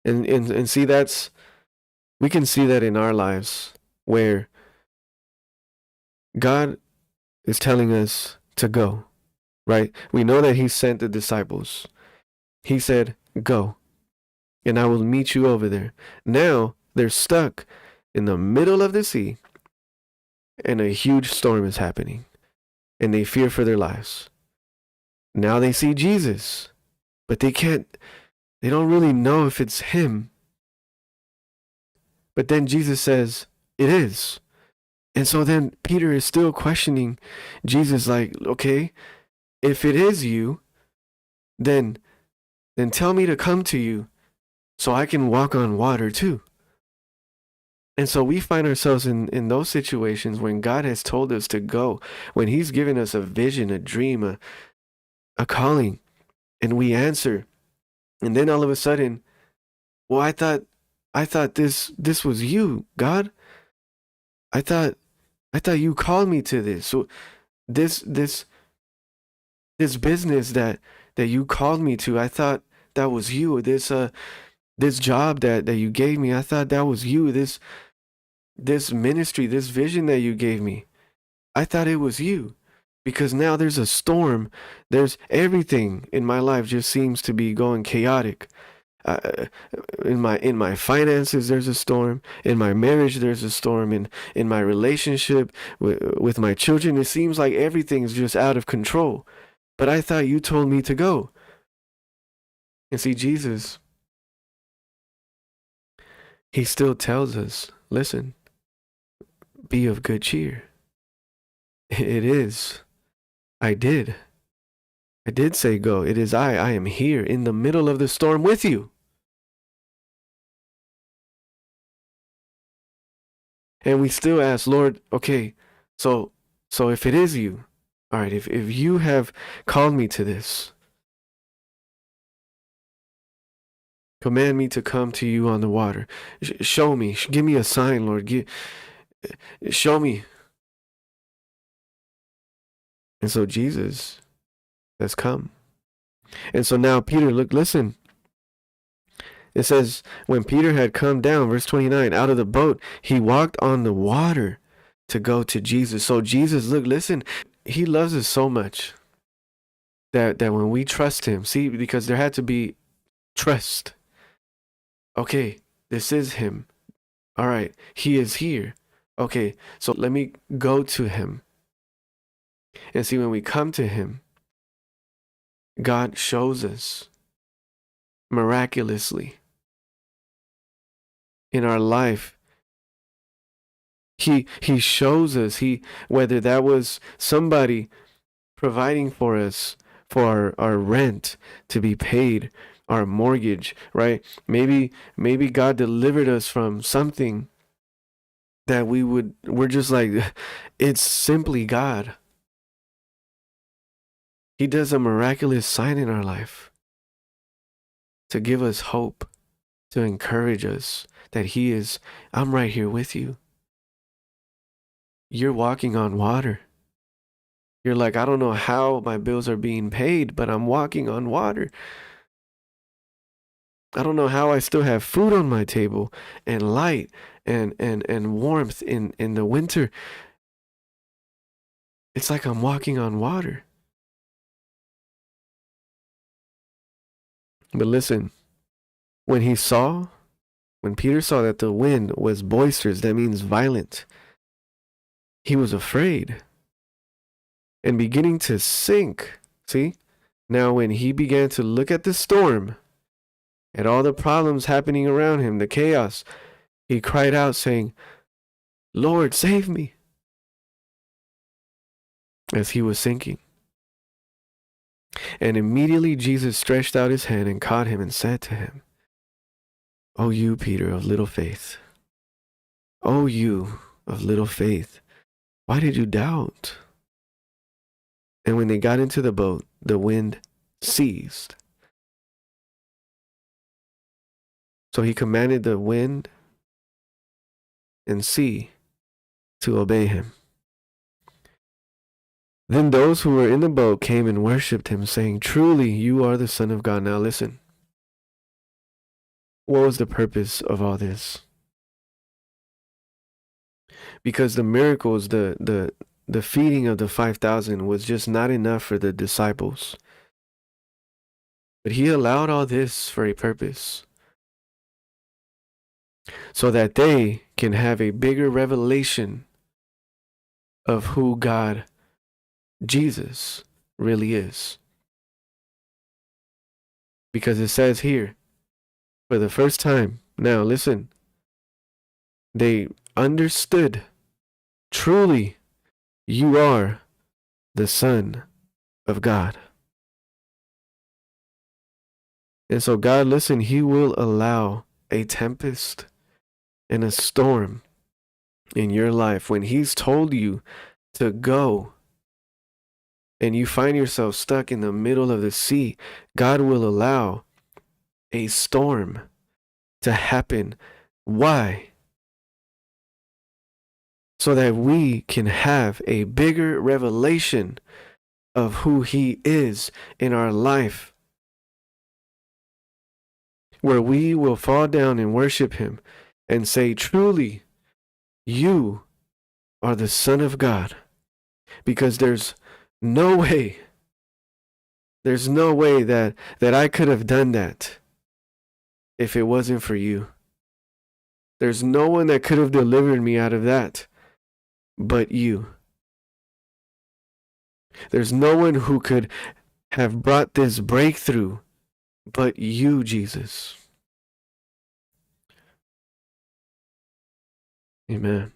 And see, we can see that in our lives where God is telling us to go, right? We know that he sent the disciples. He said, go, and I will meet you over there. Now they're stuck in the middle of the sea, and a huge storm is happening, and they fear for their lives. Now they see Jesus, but they don't really know if it's him. But then Jesus says, it is. And so then Peter is still questioning Jesus, like, okay, if it is you, then tell me to come to you so I can walk on water too. And so we find ourselves in those situations when God has told us to go, when he's given us a vision, a dream, a calling, and we answer. And then all of a sudden, well, I thought this was you, God. I thought you called me to this. So this business that you called me to, I thought that was you. This job that you gave me, I thought that was you. This ministry, this vision that you gave me, I thought it was you. Because now there's a storm. There's everything in my life just seems to be going chaotic. Uh, in my finances, there's a storm. In my marriage, there's a storm. In my relationship with my children, it seems like everything's just out of control. But I thought you told me to go. And see, Jesus, he still tells us, listen, be of good cheer. It is. I did. I did say go. It is I. I am here in the middle of the storm with you. And we still ask, Lord, okay, so if it is you, all right, if you have called me to this, command me to come to you on the water. Show me. Give me a sign, Lord. Show me. And so Jesus has come. And so now Peter, look, listen. It says, when Peter had come down, verse 29, out of the boat, he walked on the water to go to Jesus. So Jesus, look, listen, he loves us so much that when we trust him, see, because there had to be trust. Okay, this is him. All right, he is here. Okay, so let me go to him. And see, when we come to him, God shows us miraculously in our life. He shows us, whether that was somebody providing for us for our rent to be paid, our mortgage, right? Maybe God delivered us from something that we're just like, it's simply God. He does a miraculous sign in our life to give us hope, to encourage us that I'm right here with you. You're walking on water. You're like, I don't know how my bills are being paid, but I'm walking on water. I don't know how I still have food on my table and light and warmth in the winter. It's like I'm walking on water. But listen, when Peter saw that the wind was boisterous, that means violent, he was afraid and beginning to sink. See? Now, when he began to look at the storm, at all the problems happening around him, the chaos, he cried out, saying, Lord, save me, as he was sinking. And immediately Jesus stretched out his hand and caught him and said to him, O you, Peter, of little faith, O you of little faith, why did you doubt? And when they got into the boat, the wind ceased. So he commanded the wind and sea to obey him. Then those who were in the boat came and worshipped him, saying, Truly, you are the Son of God. Now listen. what was the purpose of all this? Because the miracles, the feeding of the 5,000 was just not enough for the disciples. But he allowed all this for a purpose, so that they can have a bigger revelation of who God, Jesus, really is. Because it says here, for the first time, now listen, they understood, truly, you are the Son of God. And so God, listen, he will allow a tempest and a storm in your life when he's told you to go and you find yourself stuck in the middle of the sea. God will allow a storm to happen. Why? So that we can have a bigger revelation of who he is in our life, where we will fall down and worship him and say, truly, you are the Son of God. Because there's no way that I could have done that if it wasn't for you. There's no one that could have delivered me out of that but you. There's no one who could have brought this breakthrough but you, Jesus. Amen.